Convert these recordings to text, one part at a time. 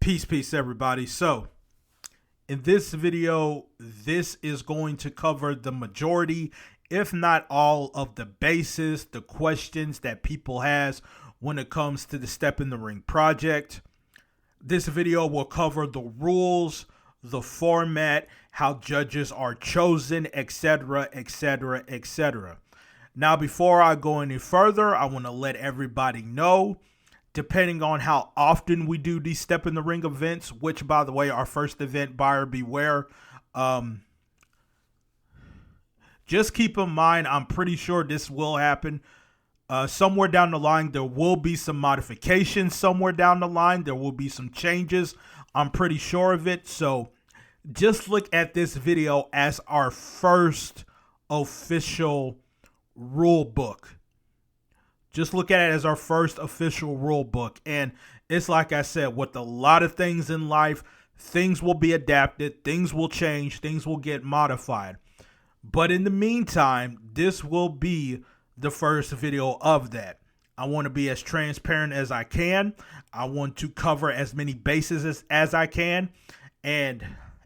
Peace, everybody. So, in this video, this is going to cover the majority, if not all, of the bases, the questions that people has when it comes to the Step in the Ring project. This video will cover the rules, the format, how judges are chosen, etc., etc., etc. Now, before I go any further, I want to let everybody know, depending on how often we do these Step in the Ring events, which, by the way, our first event, Buyer Beware, just keep in mind, I'm pretty sure this will happen. Somewhere down the line, there will be some modifications. Somewhere down the line, there will be some changes. I'm pretty sure of it. So just look at this video as our first official rule book. Just look at it as our first official rule book. And it's like I said, with a lot of things in life, things will be adapted, things will change, things will get modified. But in the meantime, this will be the first video of that. I want to be as transparent as I can. I want to cover as many bases as I can. And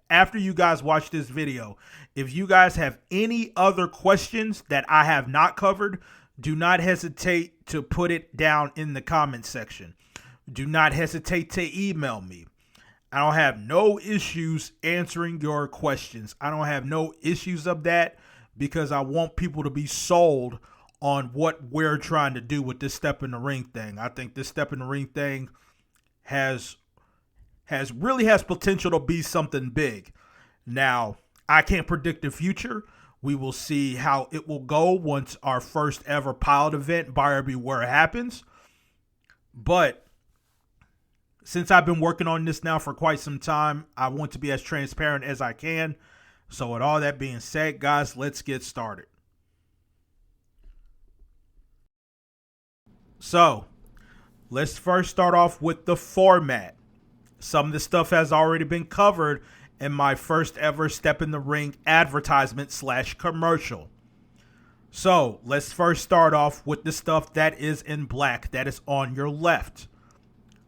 after you guys watch this video, if you guys have any other questions that I have not covered, do not hesitate to put it down in the comment section. Do not hesitate to email me. I don't have no issues answering your questions. I don't have no issues of that because I want people to be sold on what we're trying to do with this Step in the Ring thing. I think this Step in the Ring thing really has potential to be something big. Now, I can't predict the future. We will see how it will go once our first ever pilot event, Buyer Beware, happens. But since I've been working on this now for quite some time, I want to be as transparent as I can. So with all that being said, guys, let's get started. So let's first start off with the format. Some of the stuff has already been covered in my first ever Step in the Ring advertisement / commercial. So let's first start off with the stuff that is in black, that is on your left.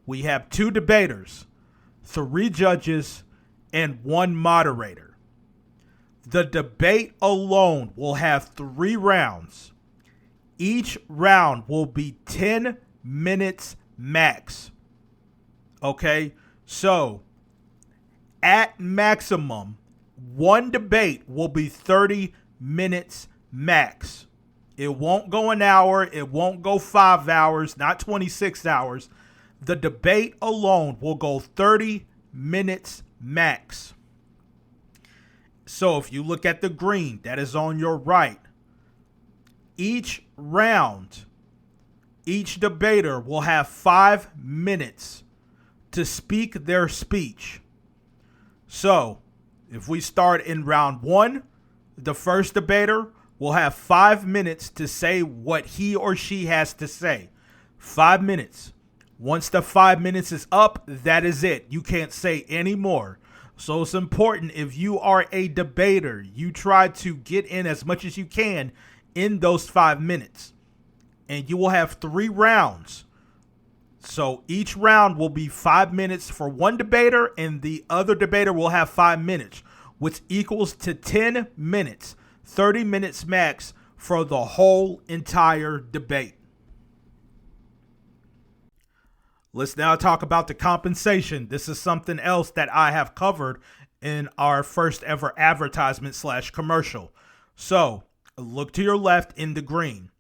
We have 2 debaters, 3 judges, and 1 moderator. The debate alone will have 3 rounds. Each round will be 10 minutes max. Okay, so at maximum, 1 debate will be 30 minutes max. It won't go an hour. It won't go 5 hours, not 26 hours. The debate alone will go 30 minutes max. So if you look at the green that is on your right, each round, each debater will have 5 minutes to speak their speech. So if we start in round 1, the first debater will have 5 minutes to say what he or she has to say. 5 minutes. Once the 5 minutes is up, that is it. You can't say any more. So it's important, if you are a debater, you try to get in as much as you can in those 5 minutes. And you will have 3 rounds. So each round will be 5 minutes for one debater, and the other debater will have 5 minutes, which equals to 10 minutes, 30 minutes max for the whole entire debate. Let's now talk about the compensation. This is something else that I have covered in our first ever advertisement / commercial. So look to your left in the green.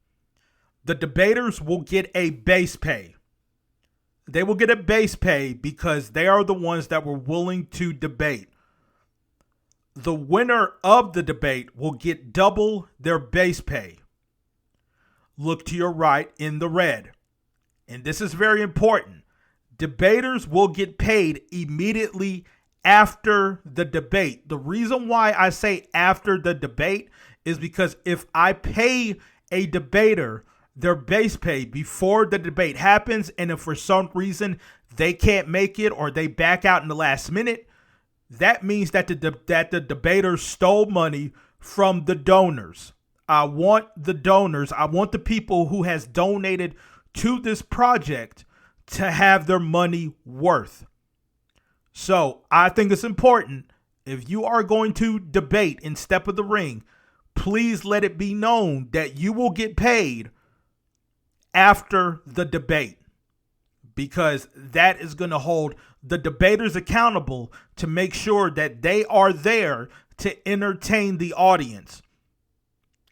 The debaters will get a base pay. They will get a base pay because they are the ones that were willing to debate. The winner of the debate will get double their base pay. Look to your right in the red. And this is very important. Debaters will get paid immediately after the debate. The reason why I say after the debate is because if I pay a debater their base pay before the debate happens, and if for some reason they can't make it or they back out in the last minute, that means that the debater stole money from the donors. I want the donors, I want the people who has donated to this project to have their money worth. So I think it's important, if you are going to debate in Step of the Ring, please let it be known that you will get paid after the debate, because that is going to hold the debaters accountable to make sure that they are there to entertain the audience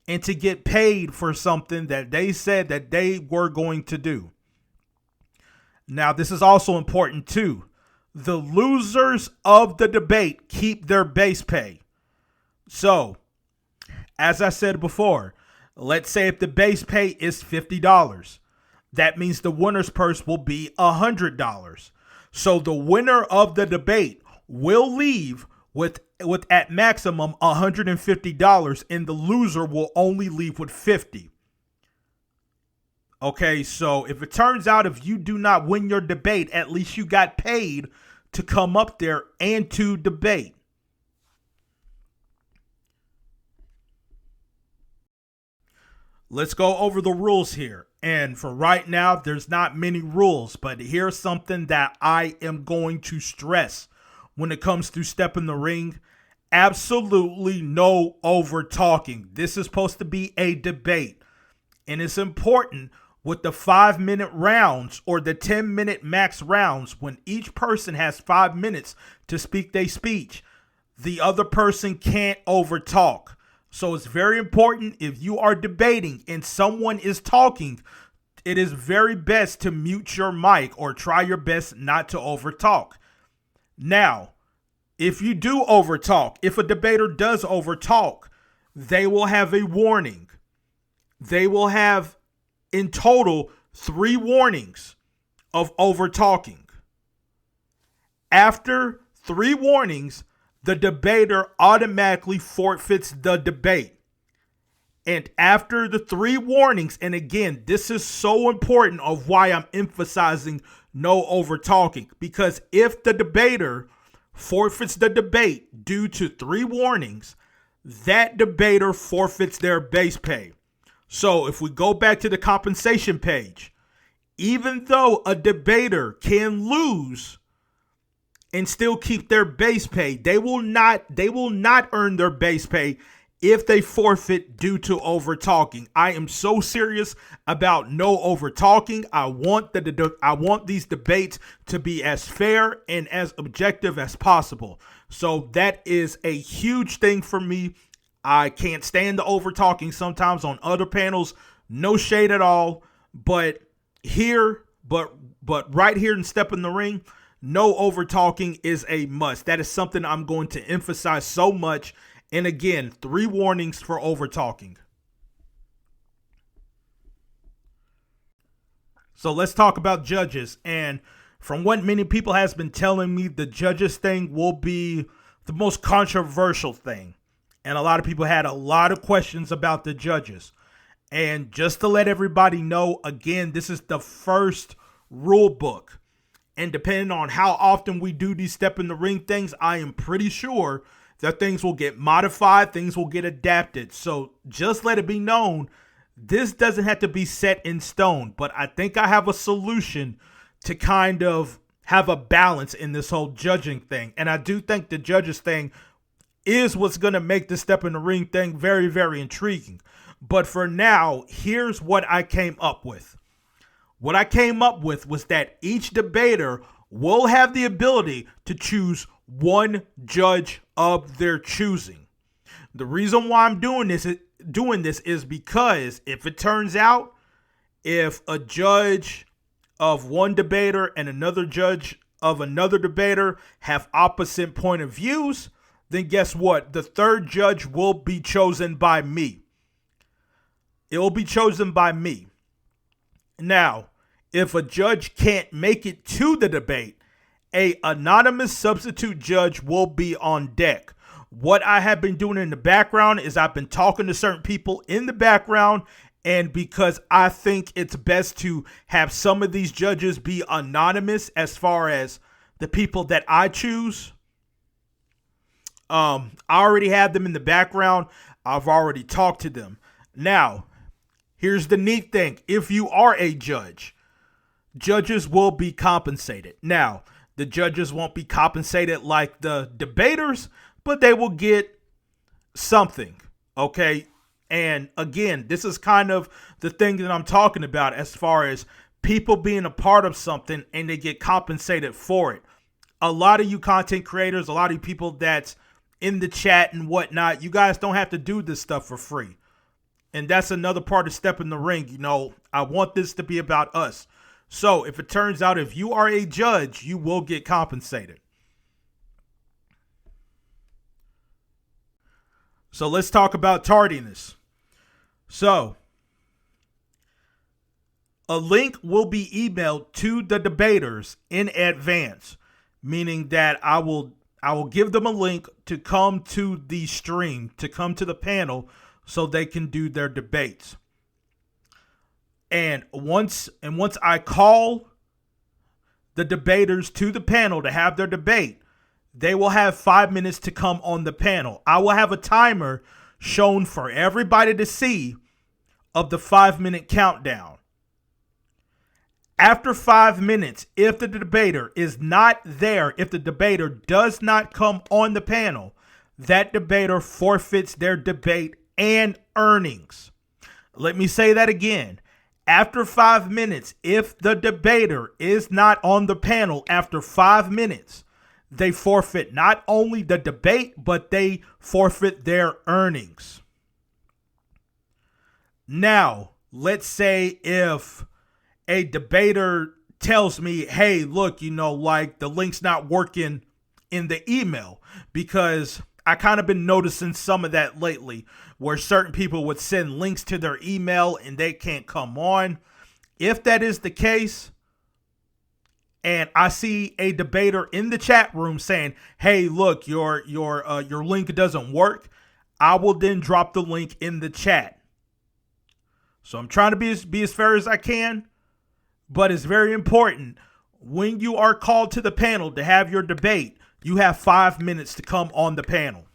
and to get paid for something that they said that they were going to do. Now, this is also important too. The losers of the debate keep their base pay. So, as I said before, let's say if the base pay is $50, that means the winner's purse will be $100. So the winner of the debate will leave with at maximum $150, and the loser will only leave with $50. Okay, so if it turns out if you do not win your debate, at least you got paid to come up there and to debate. Let's go over the rules here. And for right now, there's not many rules, but here's something that I am going to stress when it comes to Step in the Ring. Absolutely no over talking. This is supposed to be a debate, and it's important with the 5-minute rounds or the 10-minute max rounds. When each person has 5 minutes to speak their speech, the other person can't over talk. So it's very important, if you are debating and someone is talking, it is very best to mute your mic or try your best not to over talk. Now, if you do over talk, if a debater does over talk, they will have a warning. They will have in total 3 warnings of over talking. After 3 warnings, the debater automatically forfeits the debate. And after the 3 warnings, and again, this is so important of why I'm emphasizing no over talking, because if the debater forfeits the debate due to 3 warnings, that debater forfeits their base pay. So if we go back to the compensation page, even though a debater can lose and still keep their base pay, they will not earn their base pay if they forfeit due to over talking. I am so serious about no over talking. I want these debates to be as fair and as objective as possible. So that is a huge thing for me. I can't stand the over talking sometimes on other panels. No shade at all, but right here in Step in the Ring, no over talking is a must. That is something I'm going to emphasize so much. And again, 3 warnings for over talking. So let's talk about judges. And from what many people has been telling me, the judges thing will be the most controversial thing. And a lot of people had a lot of questions about the judges. And just to let everybody know, again, this is the first rule book. And depending on how often we do these Step in the Ring things, I am pretty sure that things will get modified, things will get adapted. So just let it be known, this doesn't have to be set in stone. But I think I have a solution to kind of have a balance in this whole judging thing. And I do think the judges thing is what's going to make the Step in the Ring thing very, very intriguing. But for now, here's what I came up with. What I came up with was that each debater will have the ability to choose one judge of their choosing. The reason why I'm doing this is because if it turns out, if a judge of one debater and another judge of another debater have opposite point of views, then guess what? The third judge will be chosen by me. It will be chosen by me. Now, if a judge can't make it to the debate, an anonymous substitute judge will be on deck. What I have been doing in the background is I've been talking to certain people in the background, and because I think it's best to have some of these judges be anonymous as far as the people that I choose, I already have them in the background. I've already talked to them. Now, here's the neat thing. If you are a judge, judges will be compensated. Now, The judges won't be compensated like the debaters, but they will get something. Okay. And again, this is kind of the thing that I'm talking about as far as people being a part of something and they get compensated for it. A lot of you content creators, a lot of you people that's in the chat and whatnot, you guys don't have to do this stuff for free. And that's another part of Step in the Ring. You know, I want this to be about us. So if it turns out if you are a judge, you will get compensated. So let's talk about tardiness. So a link will be emailed to the debaters in advance, meaning that I will give them a link to come to the stream, to come to the panel so they can do their debates. And once I call the debaters to the panel to have their debate, they will have 5 minutes to come on the panel. I will have a timer shown for everybody to see of the 5-minute countdown. After 5 minutes, if the debater is not there, if the debater does not come on the panel, that debater forfeits their debate and earnings. Let me say that again. After 5 minutes, if the debater is not on the panel after 5 minutes, they forfeit not only the debate, but they forfeit their earnings. Now, let's say if a debater tells me, hey, look, you know, like the link's not working in the email, because I kind of been noticing some of that lately where certain people would send links to their email and they can't come on. If that is the case, and I see a debater in the chat room saying, hey, look, your link doesn't work, I will then drop the link in the chat. So I'm trying to be as fair as I can, but it's very important. When you are called to the panel to have your debate, you have 5 minutes to come on the panel.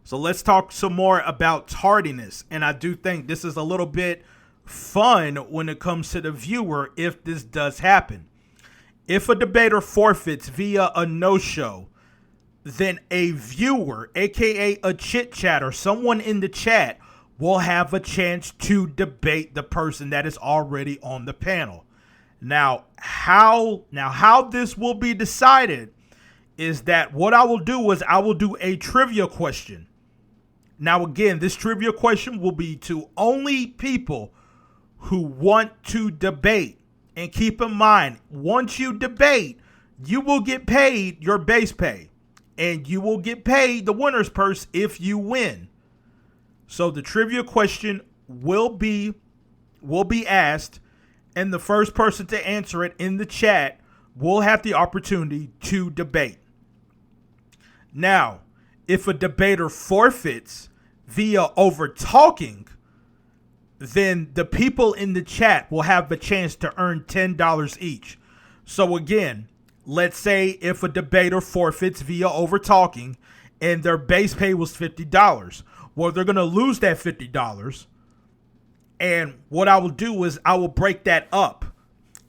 So let's talk some more about tardiness. And I do think this is a little bit fun when it comes to the viewer if this does happen. If a debater forfeits via a no-show, then a viewer, aka a chit chatter, someone in the chat, will have a chance to debate the person that is already on the panel. Now how this will be decided is that what I will do is I will do a trivia question. Now again, this trivia question will be to only people who want to debate. And keep in mind, once you debate, you will get paid your base pay. And you will get paid the winner's purse if you win. So the trivia question will be asked, and the first person to answer it in the chat will have the opportunity to debate. Now, if a debater forfeits via over talking, then the people in the chat will have the chance to earn $10 each. So again, let's say if a debater forfeits via over talking and their base pay was $50, well, they're going to lose that $50. And what I will do is I will break that up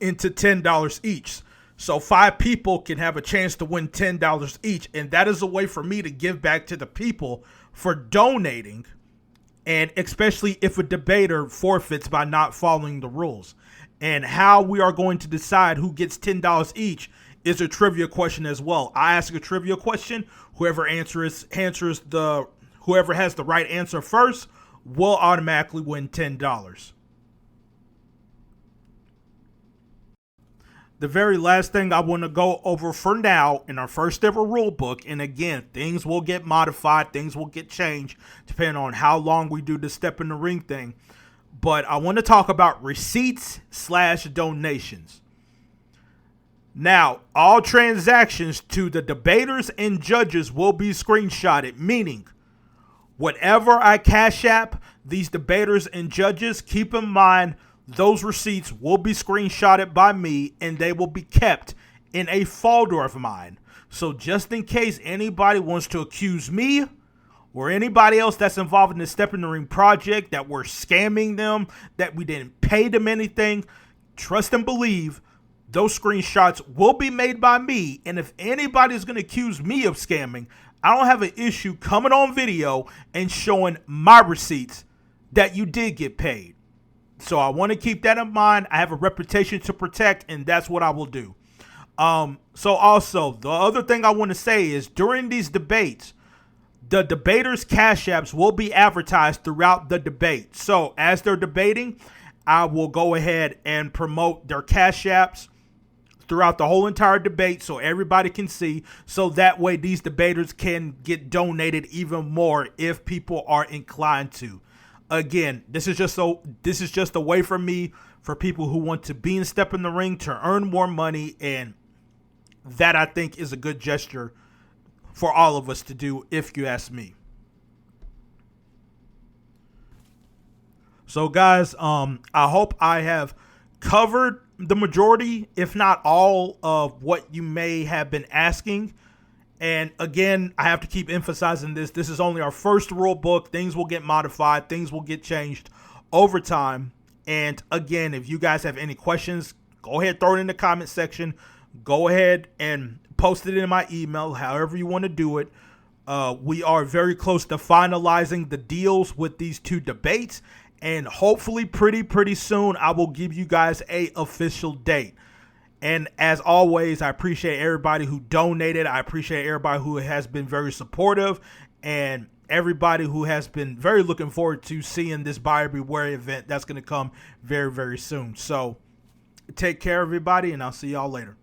into $10 each. So 5 people can have a chance to win $10 each. And that is a way for me to give back to the people for donating. And especially if a debater forfeits by not following the rules. And how we are going to decide who gets $10 each is a trivia question as well. I ask a trivia question. Whoever has the right answer first will automatically win $10. The very last thing I want to go over for now in our first ever rule book, and again, things will get modified, things will get changed depending on how long we do the Step in the Ring thing. But I want to talk about receipts/donations. Now, all transactions to the debaters and judges will be screenshotted, meaning whatever I cash app these debaters and judges, keep in mind those receipts will be screenshotted by me and they will be kept in a folder of mine. So just in case anybody wants to accuse me or anybody else that's involved in the Step in the Ring project that we're scamming them, that we didn't pay them anything, trust and believe those screenshots will be made by me. And if anybody's going to accuse me of scamming, I don't have an issue coming on video and showing my receipts that you did get paid. So I want to keep that in mind. I have a reputation to protect, and that's what I will do. So also, the other thing I want to say is during these debates, the debaters' cash apps will be advertised throughout the debate. So as they're debating, I will go ahead and promote their cash apps throughout the whole entire debate so everybody can see. So that way these debaters can get donated even more if people are inclined to. Again, this is just a way for me, for people who want to be in Step in the Ring, to earn more money, and that I think is a good gesture for all of us to do, if you ask me. So guys, I hope I have covered the majority, if not all, of what you may have been asking. And again, I have to keep emphasizing this. This is only our first rule book. Things will get modified. Things will get changed over time. And again, if you guys have any questions, go ahead, throw it in the comment section. Go ahead and post it in my email, however you want to do it. We are very close to finalizing the deals with these two debates. And hopefully pretty soon, I will give you guys a official date. And as always, I appreciate everybody who donated. I appreciate everybody who has been very supportive, and everybody who has been very looking forward to seeing this buyer beware event that's going to come very soon. So take care, everybody, and I'll see y'all later.